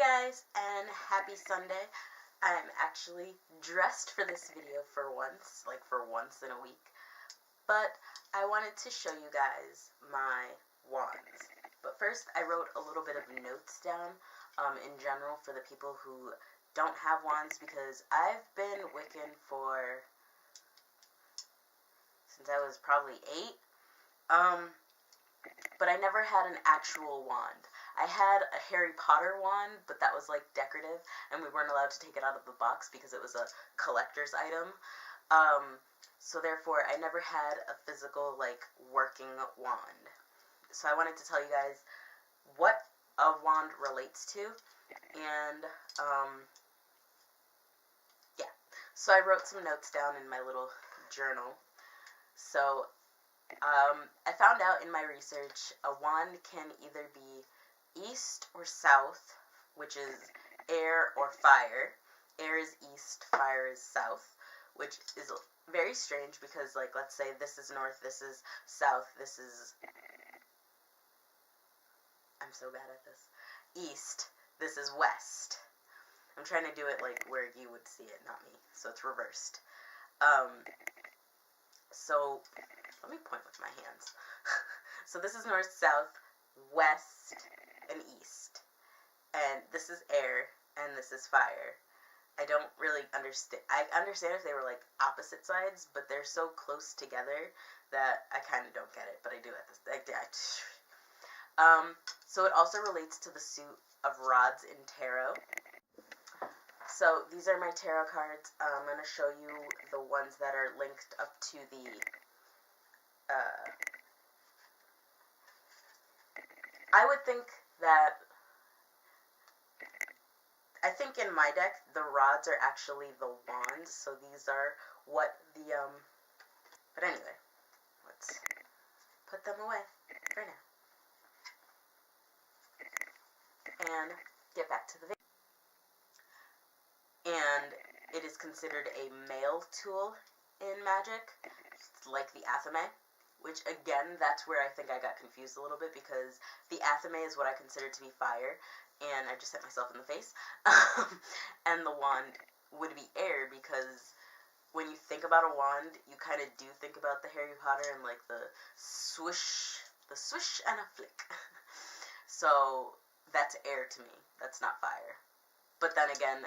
guys, and happy Sunday. I'm actually dressed for this video for once, like for once in a week, but I wanted to show you guys my wands. But first, I wrote a little bit of notes down in general for the people who don't have wands, because I've been Wiccan since I was probably 8, but I never had an actual wand. I had a Harry Potter wand, but that was like decorative, and we weren't allowed to take it out of the box because it was a collector's item. So therefore, I never had a physical, like, working wand. So I wanted to tell you guys what a wand relates to, and, yeah. So I wrote some notes down in my little journal. So, I found out in my research, a wand can either be east or south, which is air or fire. Air is east, fire is south, which is very strange because, like, let's say this is north, this is south, this is, I'm so bad at this, east, this is west. I'm trying to do it, like, where you would see it, not me, so it's reversed. So, let me point with my hands. So this is north, south, west, and east. And this is air, and this is fire. I don't really understand. I understand if they were, like, opposite sides, but they're so close together that I kind of don't get it, but I do at this. So it also relates to the suit of rods in tarot. So these are my tarot cards. I'm going to show you the ones that are linked up to the I would think that, I think in my deck, the rods are actually the wands, so these are what the, but anyway, let's put them away for now, and get back to the video. And it is considered a male tool in Magick, like the athame. Which, again, that's where I think I got confused a little bit, because the athame is what I consider to be fire, and I just hit myself in the face. And the wand would be air, because when you think about a wand, you kind of do think about the Harry Potter and, like, the swish and a flick. So, that's air to me. That's not fire. But then again,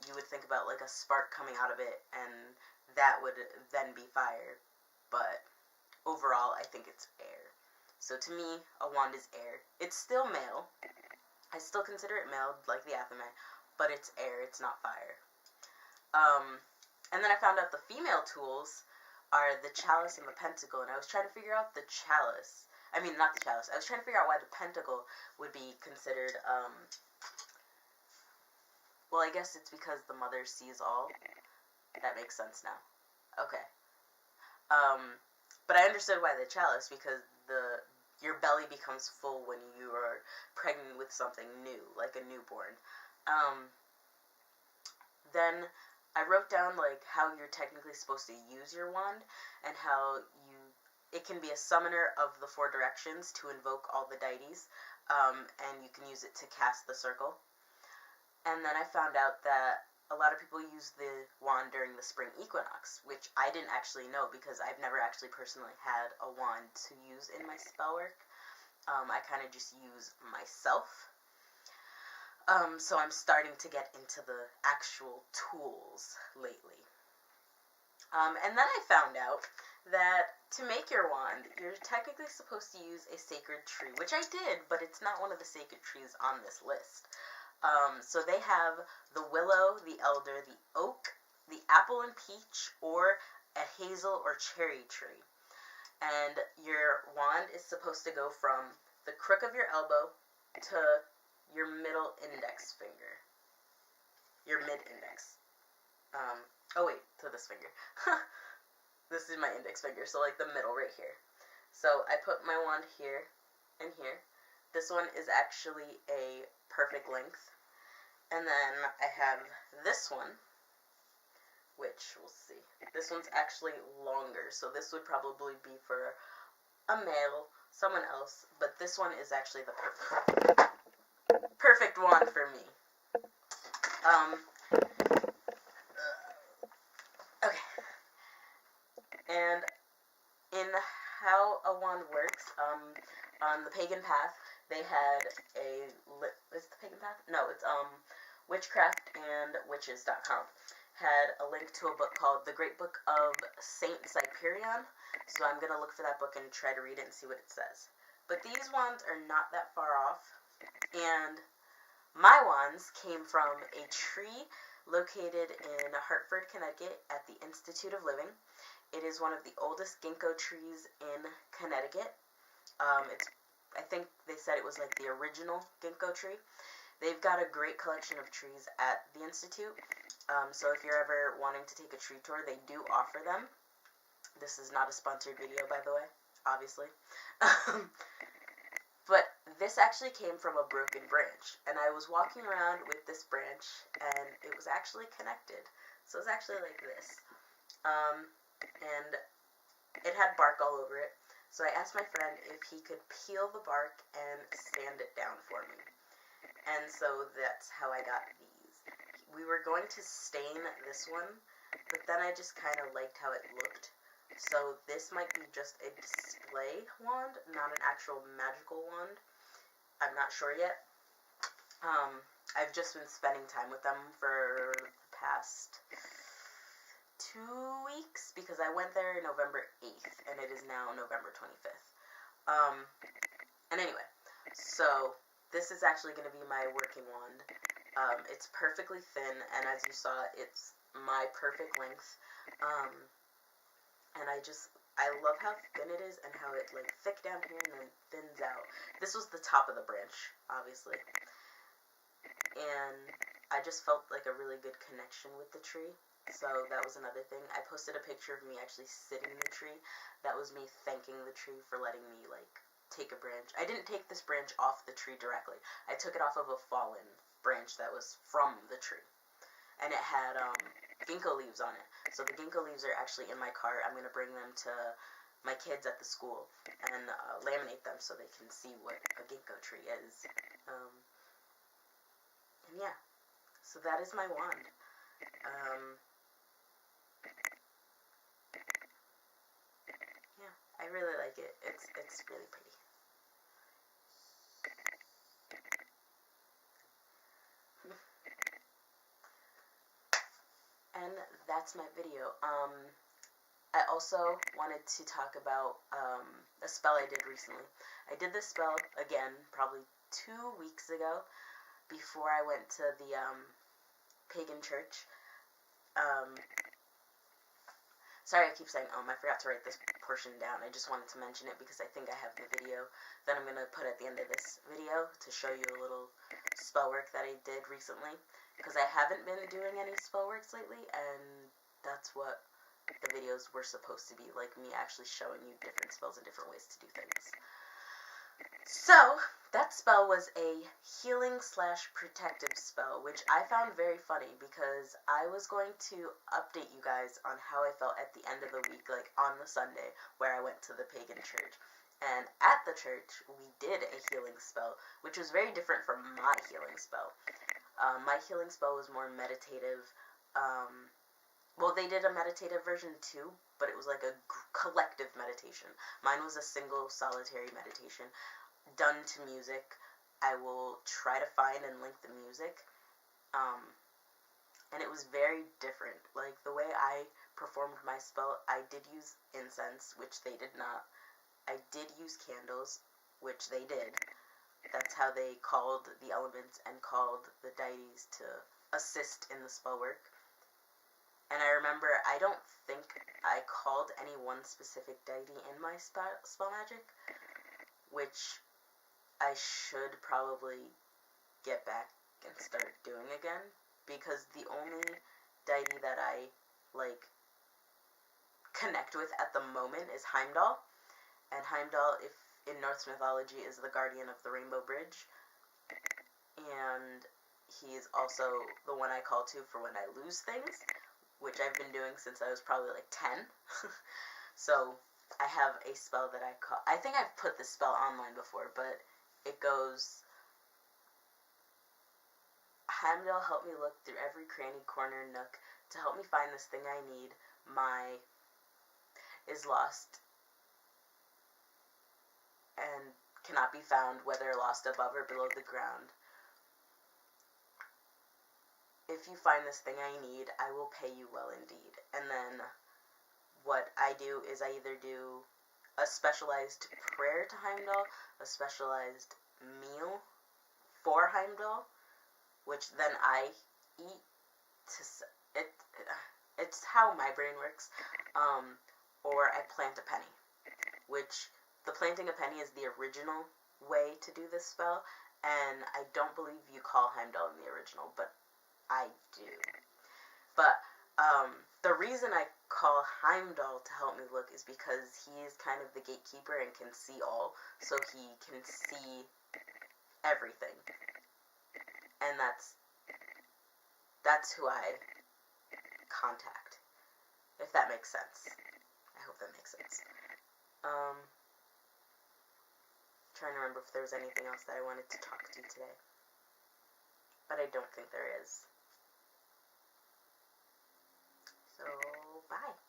you would think about, like, a spark coming out of it, and that would then be fire. But overall, I think it's air. So to me, a wand is air. It's still male. I still consider it male, like the athame, but it's air, it's not fire. And then I found out the female tools are the chalice and the pentacle, and I was trying to figure out the chalice. I mean, not the chalice. I was trying to figure out why the pentacle would be considered, well, I guess it's because the mother sees all. That makes sense now. Okay. But I understood why the chalice, because your belly becomes full when you are pregnant with something new, like a newborn. Then I wrote down, like, how you're technically supposed to use your wand, and how it can be a summoner of the 4 directions to invoke all the deities, and you can use it to cast the circle. And then I found out that a lot of people use the wand during the spring equinox, which I didn't actually know because I've never actually personally had a wand to use in my spell work. I kind of just use myself. So I'm starting to get into the actual tools lately. And then I found out that to make your wand, you're technically supposed to use a sacred tree, which I did, but it's not one of the sacred trees on this list. So they have the willow, the elder, the oak, the apple and peach, or a hazel or cherry tree. And your wand is supposed to go from the crook of your elbow to your middle index finger. Your mid-index. To this finger. This is my index finger, so like the middle right here. So I put my wand here and here. This one is actually a perfect length. And then I have this one, which we'll see. This one's actually longer, so this would probably be for a male, someone else, but this one is actually the perfect wand for me. Pagan Path, they had is it the Pagan Path? No, it's witchcraftandwitches.com had a link to a book called The Great Book of Saint Cyprian. So I'm gonna look for that book and try to read it and see what it says. But these wands are not that far off, and my wands came from a tree located in Hartford, Connecticut at the Institute of Living. It is one of the oldest ginkgo trees in Connecticut. I think they said it was like the original ginkgo tree. They've got a great collection of trees at the Institute. So if you're ever wanting to take a tree tour, they do offer them. This is not a sponsored video, by the way, obviously. But this actually came from a broken branch, and I was walking around with this branch, and it was actually connected. So it's actually like this. And it had bark all over it. So I asked my friend if he could peel the bark and sand it down for me. And so that's how I got these. We were going to stain this one, but then I just kind of liked how it looked. So this might be just a display wand, not an actual magical wand. I'm not sure yet. I've just been spending time with them for the past 2 weeks, because I went there November 8th, and it is now November 25th. And anyway, so this is actually going to be my working wand. It's perfectly thin, and as you saw, it's my perfect length. And I love how thin it is, and how it, like, thick down here and then thins out. This was the top of the branch, obviously. And I just felt like a really good connection with the tree. So that was another thing. I posted a picture of me actually sitting in the tree. That was me thanking the tree for letting me, like, take a branch. I didn't take this branch off the tree directly. I took it off of a fallen branch that was from the tree. And it had ginkgo leaves on it. So the ginkgo leaves are actually in my cart. I'm going to bring them to my kids at the school and laminate them so they can see what a ginkgo tree is. And yeah, so that is my wand. Yeah, I really like it. It's really pretty. And that's my video. I also wanted to talk about a spell I did recently. I did this spell, again, probably 2 weeks ago, before I went to the pagan church. Sorry, I keep saying I forgot to write this portion down. I just wanted to mention it because I think I have the video that I'm going to put at the end of this video to show you a little spell work that I did recently. Because I haven't been doing any spell works lately, and that's what the videos were supposed to be, like me actually showing you different spells and different ways to do things. So, that spell was a healing/protective spell, which I found very funny because I was going to update you guys on how I felt at the end of the week, like on the Sunday, where I went to the pagan church. And at the church, we did a healing spell, which was very different from my healing spell. My healing spell was more meditative. Well, they did a meditative version too, but it was like a collective meditation. Mine was a single solitary meditation done to music. I will try to find and link the music. And it was very different. Like, the way I performed my spell, I did use incense, which they did not. I did use candles, which they did. That's how they called the elements and called the deities to assist in the spell work. And I remember, I don't think I called any one specific deity in my spell magic, which I should probably get back and start doing again, because the only deity that I, like, connect with at the moment is Heimdall. And Heimdall, if in Norse mythology, is the guardian of the Rainbow Bridge, and he is also the one I call to for when I lose things, which I've been doing since I was probably like 10. So I have a spell that I call, I think I've put this spell online before, but it goes, Heimdall, help me look through every cranny, corner, nook to help me find this thing I need. My is lost and cannot be found, whether lost above or below the ground. If you find this thing I need, I will pay you well indeed. And then what I do is I either do a specialized prayer to Heimdall, a specialized meal for Heimdall, which then I eat to it's how my brain works, or I plant a penny, which the planting a penny is the original way to do this spell, and I don't believe you call Heimdall in the original, but I do. But the reason I call Heimdall to help me look is because he is kind of the gatekeeper and can see all, so he can see everything. And that's who I contact, if that makes sense. I hope that makes sense. Trying to remember if there was anything else that I wanted to talk to today, but I don't think there is. So, bye.